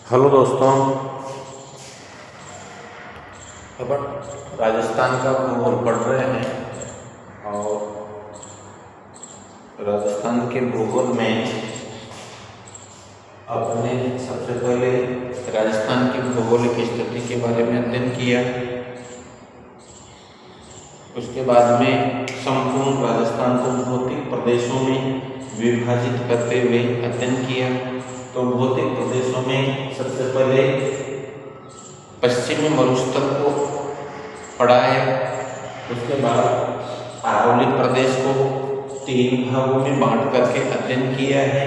Hello दोस्तों, अपन राजस्थान का भूगोल पढ़ रहे हैं और राजस्थान के भूगोल में अपने सबसे पहले राजस्थान की भौगोलिक स्थिति के बारे में अध्ययन किया। उसके बाद में संपूर्ण राजस्थान को भौतिक प्रदेशों में विभाजित करते हुए अध्ययन किया। तो भौतिक प्रदेशों में सबसे पहले पश्चिमी मरुस्थल को पढ़ा है। उसके बाद अरावली प्रदेश को 3 भागों में बांट करके अध्ययन किया है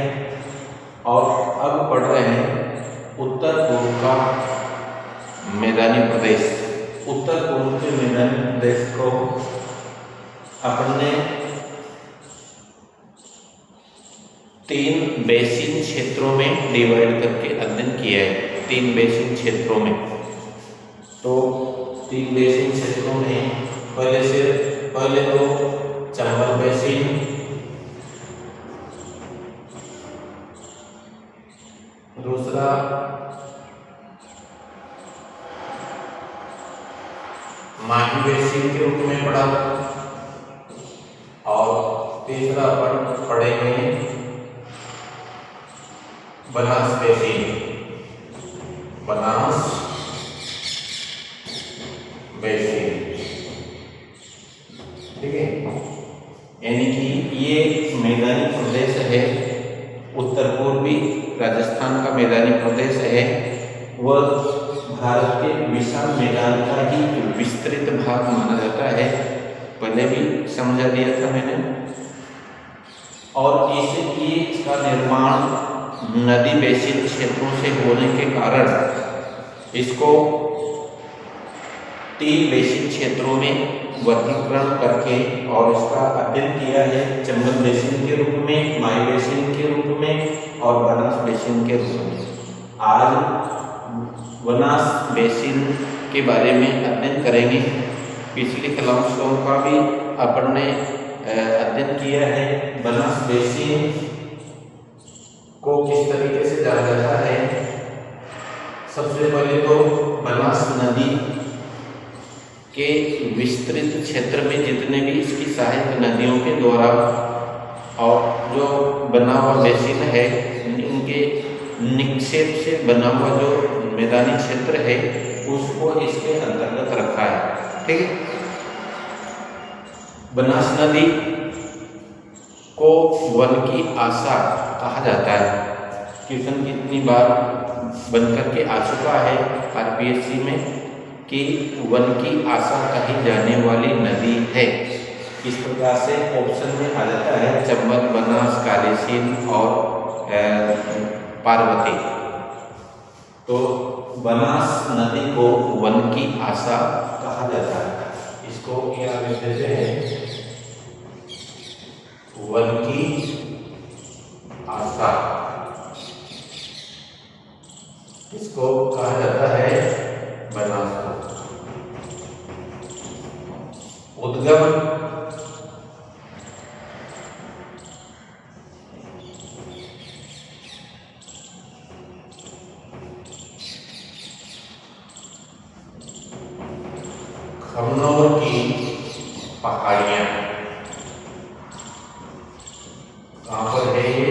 और अब पढ़ रहे हैं उत्तर पूर्व का मैदानी प्रदेश। उत्तर पूर्व के मैदानी प्रदेश को अपने 3 बेसिन क्षेत्रों में डिवाइड करके अध्ययन किया है। 3 बेसिन क्षेत्रों में, तो 3 बेसिन क्षेत्रों में पहले तो चंबल बेसिन, दूसरा माही बेसिन के रूप में पढ़ा और तीसरा अपन पढ़ेंगे बनास बेसिन। बनास बेसिन, ठीक है। यानी कि ये मैदानी प्रदेश है, उत्तर पूर्वी राजस्थान का मैदानी प्रदेश है। वह भारत के विशाल मैदान का ही विस्तृत भाग माना जाता है। पहले भी समझा दिया था मैंने। और इसका निर्माण नदी बेसिन क्षेत्रों से होने के कारण इसको 3 बेसिन क्षेत्रों में वर्गीकरण करके और इसका अध्ययन किया है। चंबल बेसिन के रूप में, माही बेसिन के रूप में और बनास बेसिन के रूप में। आज बनास बेसिन के बारे में अध्ययन करेंगे। पिछली क्लासों का भी अपन ने अध्ययन किया है। बनास बेसिन को किस तरीके से जाना जाता है। सबसे पहले तो बनास नदी के विस्तृत क्षेत्र में जितने भी इसकी सहायक नदियों के द्वारा और जो बना हुआ बेसिन है, इनके निक्षेप से बना हुआ जो मैदानी क्षेत्र है उसको इसके अंतर्गत रखा है, ठीक है। बनास नदी को वन की आशा कहा जाता है। क्वेश्चन कितनी बार बनकर के आ चुका है आरपीएससी में कि वन की आशा कही जाने वाली नदी है। इस प्रकार से ऑप्शन में आ जाता है चंबल, बनास, कालीसिंध और पार्वती। तो बनास नदी को वन की आशा कहा जाता है। इसको क्या कहते हैं? वन की आशा इसको कहा जाता है बनास को। उद्गम खमनोर की पहाड़ियां। कहाँ पर है ये?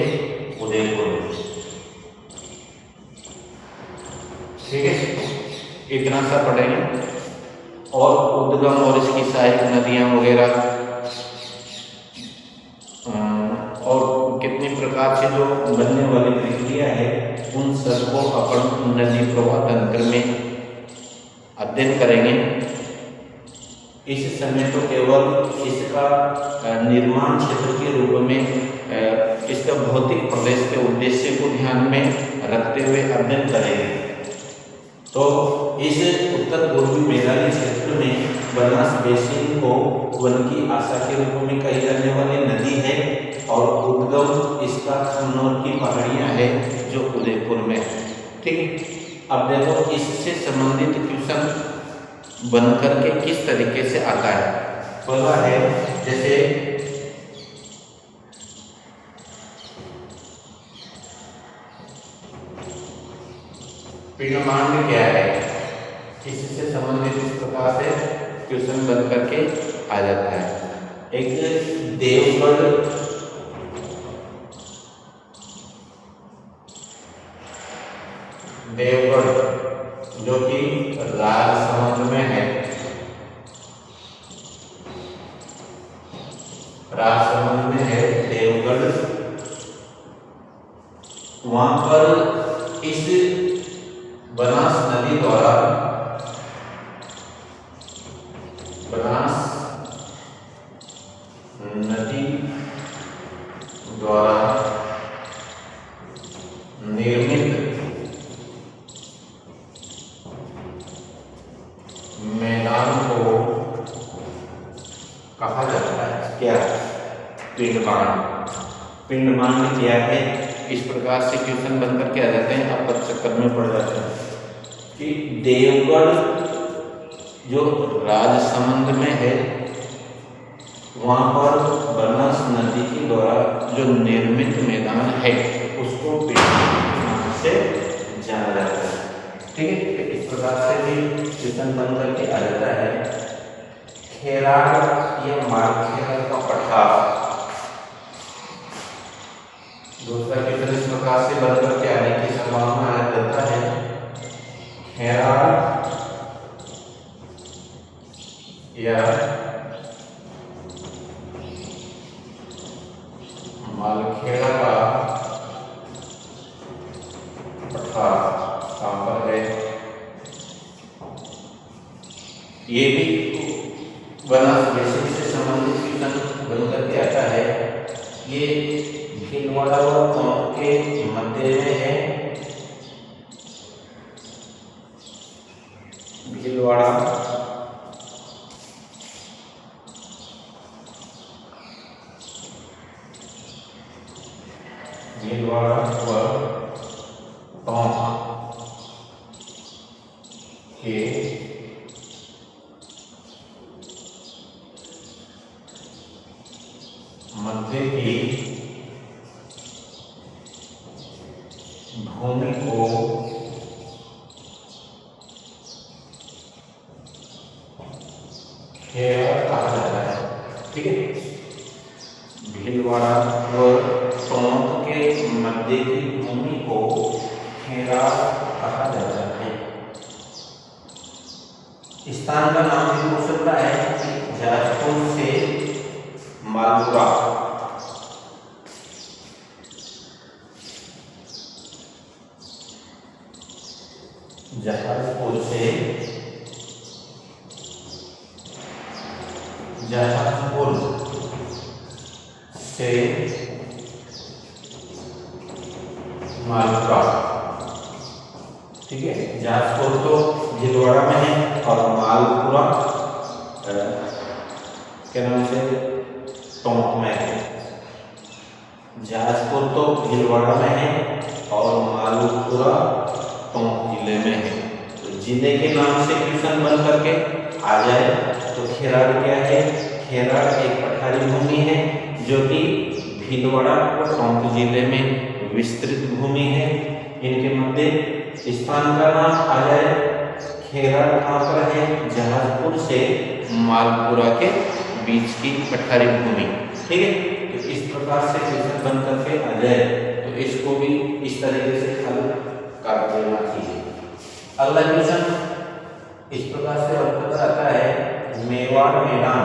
उदयपुर में, ठीक है। इतना सा पढ़ेंगे और उद्गम और इसकी सहायक नदियां वगैरह और कितनी प्रकार से जो बनने वाली प्रक्रिया है उन सबको अपन नदी प्रवाह तंत्र में अध्ययन करेंगे। इस समय तो केवल इसका निर्माण क्षेत्र के रूप में इसका भौतिक प्रदेश के उद्देश्य को ध्यान में रखते हुए अध्ययन करेंगे। तो इस उत्तर पूर्वी मैदानी क्षेत्र में बनास बेसिन को वन की आशा के रूप में कही जाने वाली नदी है और उद्गम इसका खमनोर की पहाड़ियां है जो उदयपुर में है, ठीक है। अब देखो इससे संबंधित क्वेश्चन बन करके किस तरीके से आता है। पहला है जैसे पिंडमांड क्या है, इससे संबंधित इस प्रकार से क्वेश्चन बन करके आ जाता है। एक देवगढ़ जो कि राजसमंद में है, राजसमंद में है देवगढ़। वहां पर इस बनास नदी द्वारा निर्मित मैदान को कहा जाता है क्या, पिंडमांड। पिंडमांड क्या है, इस प्रकार से क्वेश्चन बन करके आ जाते हैं, आप चक्कर में पड़ जाते हैं कि देवगढ़ जो राजसमंद में है, वहां पर बनास नदी के द्वारा जो निर्मित मैदान है उसको पिंडमांड से जाना जाता है। ठीक है, इस प्रकार से भी क्वेश्चन बन करके आ जाता है। खेराड़ या मालखेड़ा का पठार, दूसरा क्वेश्चन इस प्रकार से बन करके आने की संभावना आ जाता है। खेराड़ या मालखेड़ा का पठार कहाँ पर है, ये भी बनास बेसिन से संबंधित क्वेश्चन बन करके आता है। ये भीलवाड़ा और टोंक के मध्य में है, भीलवाड़ा व टोंक के मध्य की भूमि को खेराड़ कहा जाता है। ठीक है, भीलवाड़ा और टोंक के मध्य की भूमि को खेराड़ कहा जाता है। स्थान का नाम भी हो सकता है, जाजपुर से मालपुरा, जहाजपुर से मालपुरा। ठीक है, जाजपुर तो भीलवाड़ा में है और मालपुरा क्या नाम से टोंक में है। जाजपुर तो भीलवाड़ा में है और मालपुरा टोंक जिले में है। तो जिले के नाम से क्वेश्चन बन करके आ जाए तो खेराड़ क्या है, खेराड़ एक पठारी भूमि है जो कि भीलवाड़ा और टोंक जिले में विस्तृत भूमि है। इनके मध्य स्थान का नाम आ जाए, खेराड़ कहाँ पर है, जहाजपुर से मालपुरा के बीच की पठारी भूमि। ठीक है, तो इस प्रकार से क्वेश्चन बन करके आ जाए तो इसको भी इस तरीके से हल कर देना चाहिए। अगला क्वेश्चन इस प्रकार से बनकर आता है, मेवाड़ मैदान,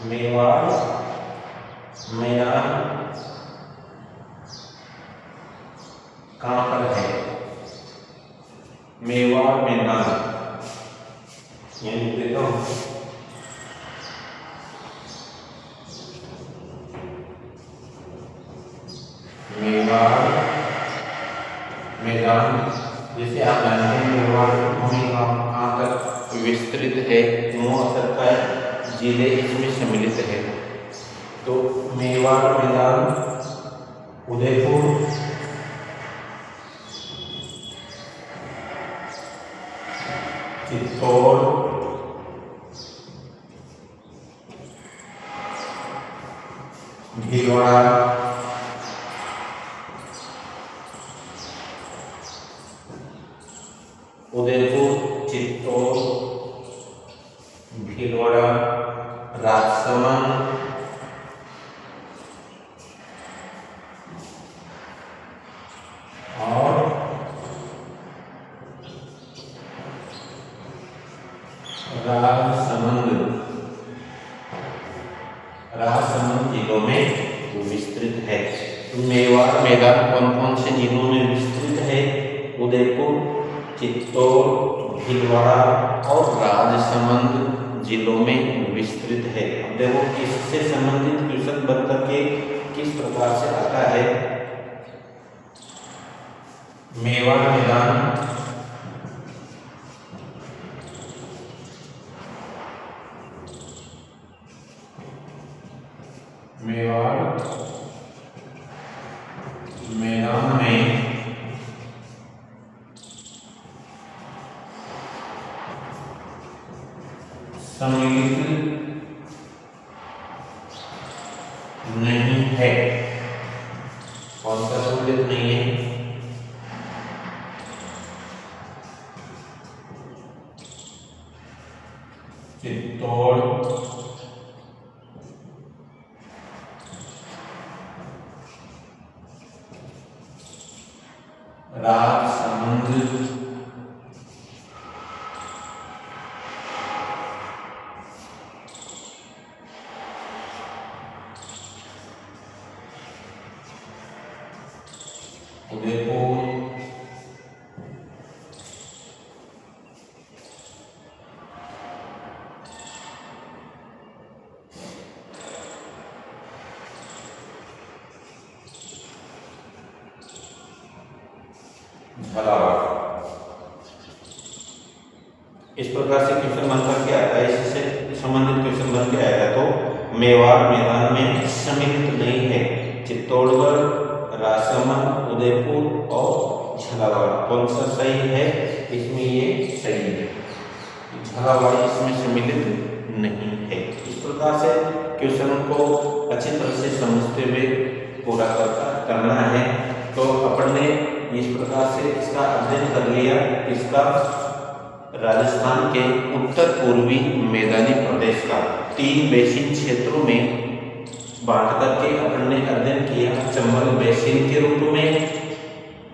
मेवाड़ मैदान कहाँ पर है, मेवाड़ मैदान यही देता हूँ। मेवाड़ मैदान जैसे आप जानते हैं मेवाड़ भूमि कहाँ तक विस्तृत है, वो सकता है जिले इसमें सम्मिलित है। तो मेवाड़ मैदान उदयपुर, चित्तौड़, भीलवाड़ा उदयपुर, चित्तौड़, भीलवाड़ा, राजसमंद, और राजसमंद जिलों में विस्तृत है। मेवाड़ मैदान कौन कौन से जिलों में विस्तृत है? उदयपुर, चित्तौड़, भीलवाड़ा और राजसमंद जिलों में विस्तृत है। अब देखो इससे संबंधित क्वेश्चन बन करके किस प्रकार से आता है। मेवाड़ मैदान मैदान में सम्मिलित नहीं है। कौन सा सम्मिलित नहीं है? चित्तौड़, राजसमंद, उदयपुर, झालावाड़। इस प्रकार से क्वेश्चन बन करके आता है। इससे संबंधित क्वेश्चन बन के आएगा तो मेवाड़ मैदान में सम्मिलित नहीं है। चित्तौड़गढ़, राजसमंद, उदयपुर और झालावाड़ कौन सा सही है? इसमें ये सही है। झालावाड़ इसमें सम्मिलित नहीं है। इस प्रकार से क्वेश्चन को अच्छी तरह से समझते हुए पूरा करना है। तो अपन ने इस प्रकार से इसका अध्ययन कर लिया। इसका राजस्थान के उत्तर पूर्वी मैदानी प्रदेश का 3 बेसिन क्षेत्रों में बांट करके अपन ने अध्ययन किया। चंबल बेसिन के रूप में,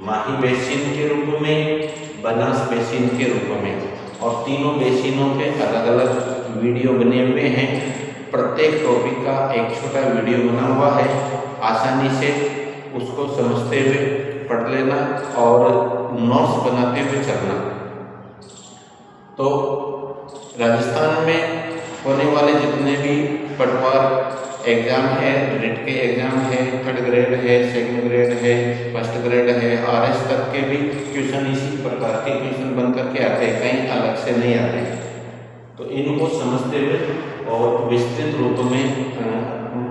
माही बेसिन के रूप में, बनास बेसिन के रूप में, और तीनों बेसिनों के अलग अलग वीडियो बने हुए हैं। प्रत्येक टॉपिक का एक छोटा वीडियो बना हुआ है। आसानी से उसको समझते हुए पढ़ लेना और नोट्स बनाते हुए चलना। तो राजस्थान में होने वाले जितने भी पटवार एग्जाम है, रिट के एग्जाम है, 3rd ग्रेड है, 2nd ग्रेड है, 1st ग्रेड है, RS तक के भी क्वेश्चन इसी प्रकार के क्वेश्चन बन करके आते हैं, कहीं अलग से नहीं आते। तो इनको समझते हुए और विस्तृत रूप में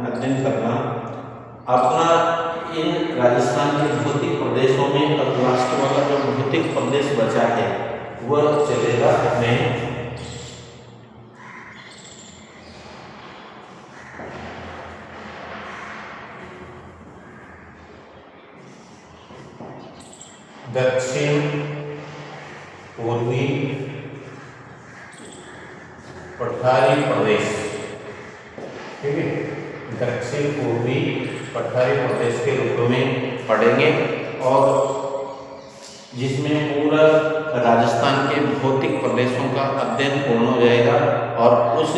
अध्ययन करना। अपना इन राजस्थान के भौतिक प्रदेशों में अब लास्ट वाला जो भौतिक प्रदेश बचा है वह चलेगा हमें दक्षिण पूर्वी पठारी प्रदेश। ठीक है, दक्षिण पूर्वी पठारी प्रदेश के रूप में पढ़ेंगे और जिसमें पूरा राजस्थान के भौतिक प्रदेशों का अध्ययन पूर्ण हो जाएगा। और उस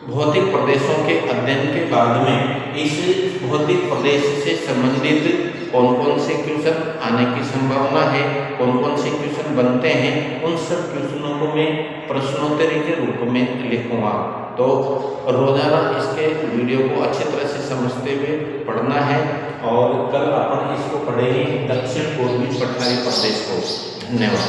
भौतिक प्रदेशों के अध्ययन के बाद में इस भौतिक प्रदेश से संबंधित कौन कौन से क्वेश्चन आने की संभावना है, कौन कौन से क्वेश्चन बनते हैं, उन सब क्वेश्चनों को मैं प्रश्नोत्तरी के रूप में लिखूंगा। तो रोजाना इसके वीडियो को अच्छी तरह से समझते हुए पढ़ना है और कल अपन इसको पढ़ेंगे दक्षिण पूर्वी पठारी प्रदेश को। धन्यवाद।